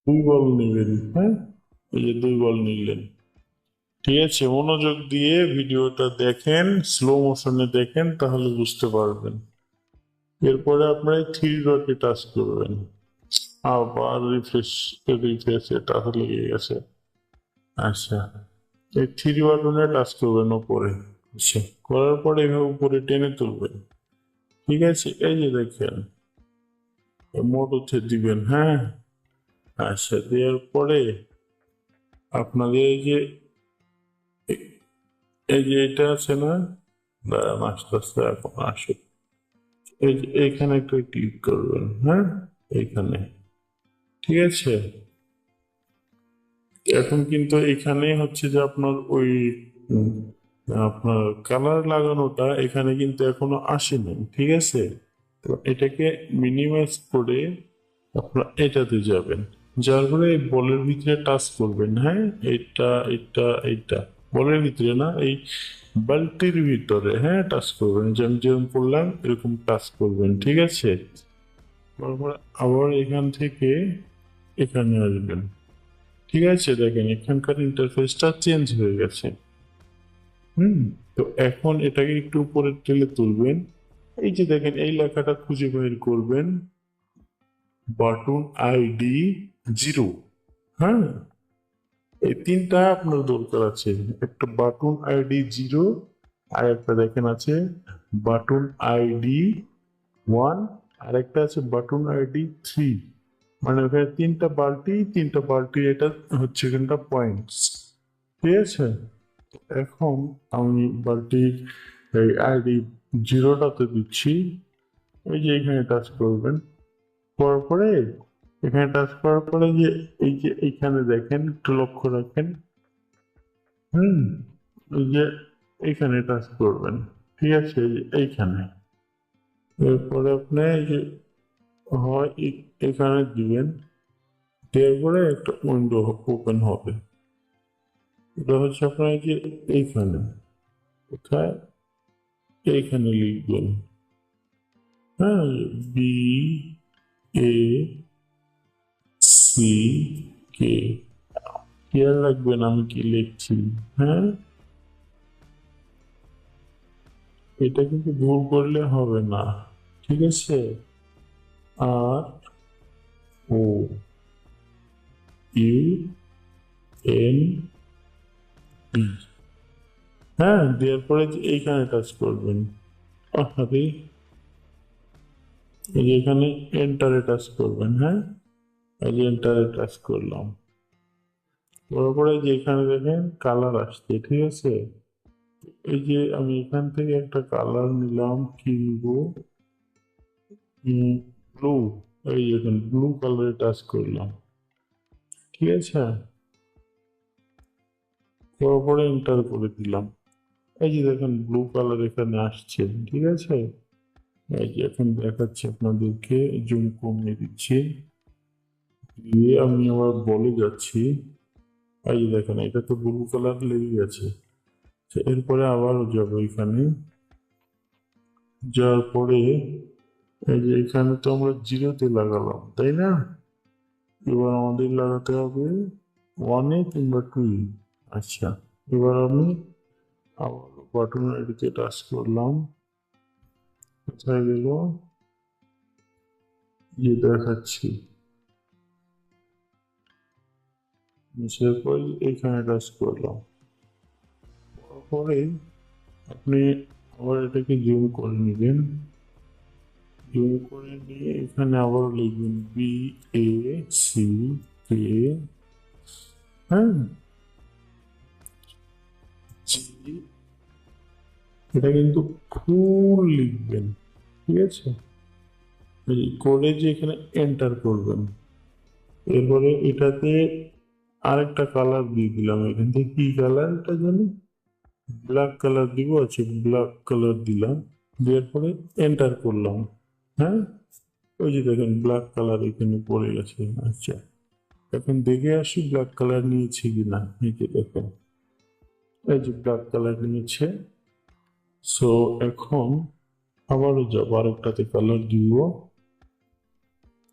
দুই বল নেবেন, হ্যাঁ, এই যে দুই বল নিলেন। ঠিক আছে, মনোযোগ দিয়ে ভিডিওটা দেখেন, স্লো মোশনে দেখেন, তাহলে বুঝতে পারবেন। এরপরে আপনার থ্রি ডটে টাচ করবেন, আবার রিফ্রেশ, রিফ্রেশ টাচ লেগে গেছে। আচ্ছা, এই থ্রি বাটনে টাচ করবেন উপরে। আচ্ছা, করার পরে এভাবে উপরে টেনে তুলবেন। ঠিক আছে, এই যে দেখেন মোট হচ্ছে দিবেন, হ্যাঁ। আচ্ছা, দেওয়ার পরে আপনাদের এই যে এটা আছে না, দাঁড়ান আস্তে আস্তে এখন আসে। এই যে এইখানে একটা ক্লিক করবেন, হ্যাঁ, এইখানে। ঠিক আছে, এখন কিন্তু এখানে হচ্ছে যে আপনার ওই উম, আপনার কালার লাগানোটা এখানে কিন্তু এখনো আসেনি। ঠিক আছে, তো এটাকে মিনিমাইজ করে আপনার এটাতে যাবেন, যার পরে এই বলের ভিতরে টাচ করবেন, হ্যাঁ। এইটা এইটা এইটা বলের ভিতরে না, এই বালতির ভিতরে, হ্যাঁ, টাচ করবেন। যেমন যেরকম করলাম এরকম টাচ করবেন। ঠিক আছে, তারপরে আবার এখান থেকে এখানে আসবেন। ঠিক আছে, দেখেন এখানকার ইন্টারফেসটা চেঞ্জ হয়ে গেছে। হুম, তো এখন এটাকে একটু উপরে টেনে তুলবেন। এই যে দেখেন এই লেখাটা খুঁজে বের করবেন, বাটন আইডি জিরো, হ্যাঁ। এই তিনটা আপনার দরকার আছে, একটা বাটন আইডি জিরো, আর একটা দেখেন আছে বাটন আইডি ওয়ান, আর একটা আছে বাটন আইডি থ্রি। মানে ওখানে তিনটা বালতি, তিনটা বালতি, এটা হচ্ছে এখানটা পয়েন্টস। ঠিক আছে, এখন আমি বালতির এই আইডি জিরোটাতে দিচ্ছি। এই যে এখানে টাচ করবেন, করার পরে এখানে টাচ করার পরে যে এই যে এইখানে দেখেন, একটু লক্ষ্য রাখেন। হুম, এই যে এইখানে টাচ করবেন। ঠিক আছে, এই যে এইখানে। এরপরে আপনি এই যে হয় এখানে দিবেন, দেওয়ার পরে একটা উইন্ডো ওপেন হবে। এটা হচ্ছে আপনার এই যে এইখানে, কোথায়, এইখানে লিখবেন, হ্যাঁ, বি এ সি কে। খেয়াল রাখবেন আমি কি লিখছি, হ্যাঁ। এটা কিন্তু ভুল করলে হবে না। ঠিক আছে, আর ও ইউ এন বি, হ্যাঁ, দেওয়ার পরে যে এইখানে টাচ করবেন। আরে, এই যে এখানে এন্টারে টাচ করবেন, হ্যাঁ। এই যে এন্টারে টাচ করলাম, করার পরে যে এখানে দেখেন কালার আসছে। ঠিক আছে, এই যে আমি এখান থেকে একটা কালার নিলাম, কি নিব, ব্লু। এই দেখেন ব্লু কালারে টাচ করলাম। ঠিক আছে, করার পরে এন্টার করে দিলাম। এই যে দেখেন ব্লু কালার এখানে আসছে। ঠিক আছে, এই যে এখন দেখাচ্ছি আপনাদেরকে, জুম কমিয়ে দিচ্ছি, দিয়ে আমি আবার বলে যাচ্ছি। এই যে দেখেন এটা তো ব্লু কালার লেগে গেছে। তো এরপরে আবারও যাবো এখানে, যাওয়ার পরে এই যে এখানে তো আমরা জিরোতে লাগালাম, তাই না। এবার আমাদের লাগাতে হবে ওয়ানে কিংবা টু। আচ্ছা, এবার আমি আবার বাটন এটিতে টাচ করলাম। কোথায় গেল, যে দেখাচ্ছি, নিচের পর এখানে টাচ করলাম। তারপরে আপনি আবার এটাকে জুম করে নেবেন, জুম করে নিয়ে এখানে আবার লিখবেন বি এ সি কে, হ্যাঁ, জি। এটা কিন্তু ফুল লিখবেন। ঠিক আছে, এই করে যে এখানে এন্টার করবেন। এরপরে এটাতে আরেকটা কালার দিয়ে দিলাম, এখান থেকে কি কালার এটা জানি, ব্ল্যাক কালার দিব। আছে, ব্ল্যাক কালার দিলাম, দেওয়ার পরে এন্টার করলাম, হ্যাঁ। ওই যে দেখেন ব্ল্যাক কালার এখানে পড়ে গেছে। আচ্ছা, এখন দেখে আসি ব্ল্যাক কালার নিয়েছি কিনা। এই যে দেখেন, এই যে ব্ল্যাক কালার নিয়েছে। সো এখন আবারও যাবো আরেকটাতে কালার দিব,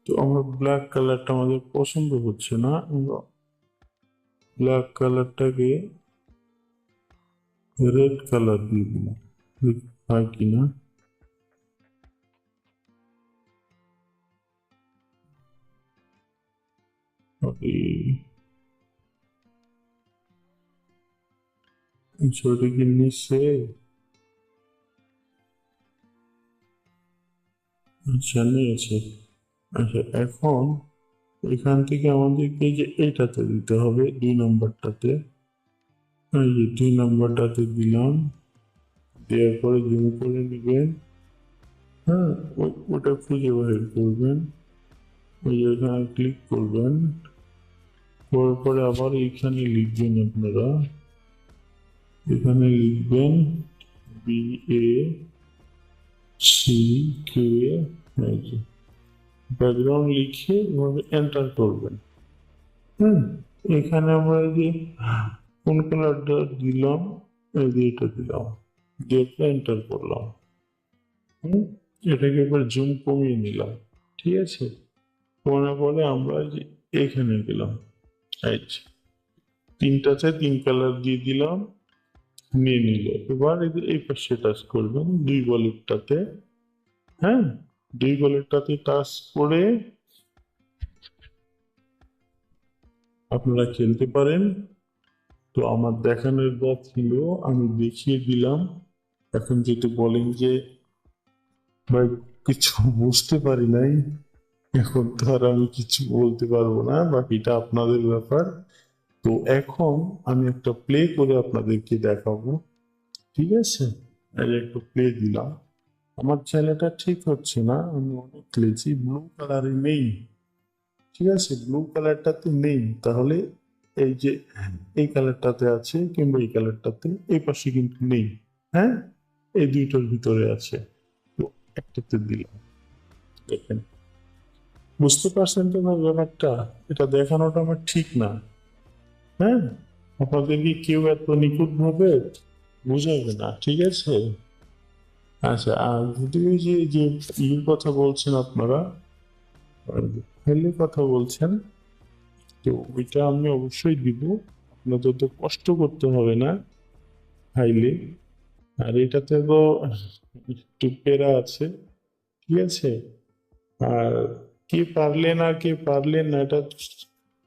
তো আমার ব্ল্যাক কালারটা আমাদের পছন্দ হচ্ছে না, ব্ল্যাক কালারটাকে রেড কালার দিয়ে দিলাম, হয় কিনা। ছবিটা কি নিচ্ছে? আচ্ছা নিয়েছে। আচ্ছা এখন এখান থেকে আমাদেরকে যে এইটাতে দিতে হবে, 2 নম্বরটাতে। এই যে 2 নম্বরটাতে দিলাম, দেওয়ার পরে জুম করে নেবেন। হ্যাঁ, ওটা খুঁজে বের করবেন, ওই যে এখানে ক্লিক করবেন, করার পরে আবার এখানে লিখবেন আপনারা, এখানে লিখবেন BACK, ব্যাকগ্রাউন্ড লিখে এভাবে এন্টার করবেন। হুম, এখানে আমরা এই যে কোন কালারটা দিলাম, এই যে এটা দিলাম, দিয়ে এন্টার করলাম। হুম, এটাকে এবার জুম কমিয়ে নিলাম, ঠিক আছে। করার পরে আমরা এই যে এখানে গেলাম, এই যে তিনটাতে 3 কালার দিয়ে দিলাম, নিয়ে নিল। এবার এই যে এই পাশে টাচ করবেন 2 বলেরটাতে। হ্যাঁ, 2 বলেরটাতে টাচ করে আপনারা খেলতে পারেন। তো আমার দেখানোর যা ছিল আমি দেখিয়ে দিলাম। এখন যদি বলেন যে ভাই কিছু বুঝতে পারি নাই, এখন তো আর আমি কিছু বলতে পারবো না, বাকিটা আপনাদের ব্যাপার। তো এখন আমি একটা প্লে করে আপনাদেরকে দেখাবো, ঠিক আছে। এই একটা প্লে দিলাম, আমার ছেলেটা ঠিক হচ্ছে না, আমি অনেক খেলেছি, ব্লু কালারে নেই, ঠিক আছে, ব্লু কালারটাতে নেই, তাহলে এই যে এই কালারটাতে আছে কিংবা এই কালারটাতে, এই পাশে কিন্তু নেই। হ্যাঁ, এই দুইটার ভিতরে আছে, তো একটাতে দিলাম, দেখেন। বুঝতে পারছেন তো না ব্যাপারটা? এটা দেখানোটা আমার ঠিক না। হ্যাঁ, আপনাদের কি কেউ এত নিখুঁত ভাবে বুঝাবে না, ঠিক আছে। আচ্ছা, আর যদি ওই যে যে ইয়ের কথা বলছেন আপনারা, ফেলের কথা বলছেন, তো ওইটা আমি অবশ্যই দিব, আপনাদের তো কষ্ট করতে হবে না খাইলে। আর এটাতে তো একটু পেরা আছে, ঠিক আছে। আর কে পারলেন আর কে পারলেন না, এটা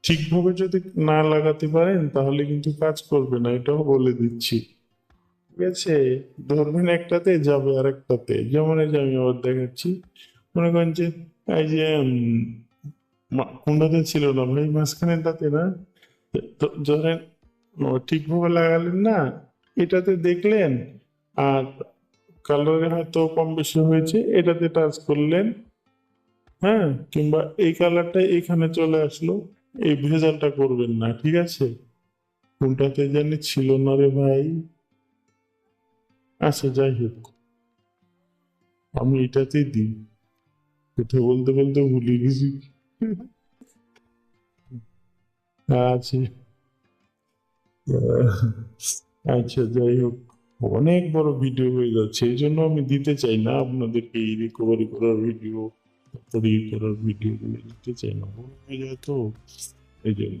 ঠিকভাবে যদি না লাগাতে পারেন তাহলে কিন্তু কাজ করবে না, এটাও বলে দিচ্ছি, ঠিক আছে। ধরবেন একটাতে যাবে আর একটাতে, যেমন এই যে আমি আবার দেখাচ্ছি, মনে করেন যে এই যে কোনটাতে ছিল না ভাই, মাঝখানেরটাতে না, তো ধরেন ঠিকভাবে লাগালেন না, এটাতে দেখলেন, আর কালারে হয়তো কম বেশি হয়েছে, এটাতে টাচ করলেন, হ্যাঁ, কিংবা এই কালারটা এখানে চলে আসলো, এই ভেজালটা করবেন না, ঠিক আছে। কোনটাতে জানি ছিল না রে ভাই। আচ্ছা যাই হোক, আমি এটাতেই দিই, কথা বলতে বলতে ভুলে গেছি। আচ্ছা, আচ্ছা যাই হোক, অনেক বড় ভিডিও হয়ে যাচ্ছে, এই জন্য আমি দিতে চাই না আপনাদেরকে এই রিকভারি করার ভিডিও, তারপরে করার ভিডিও গুলো দিতে চাই না, বড় হয়ে যায় তো, এই জন্য।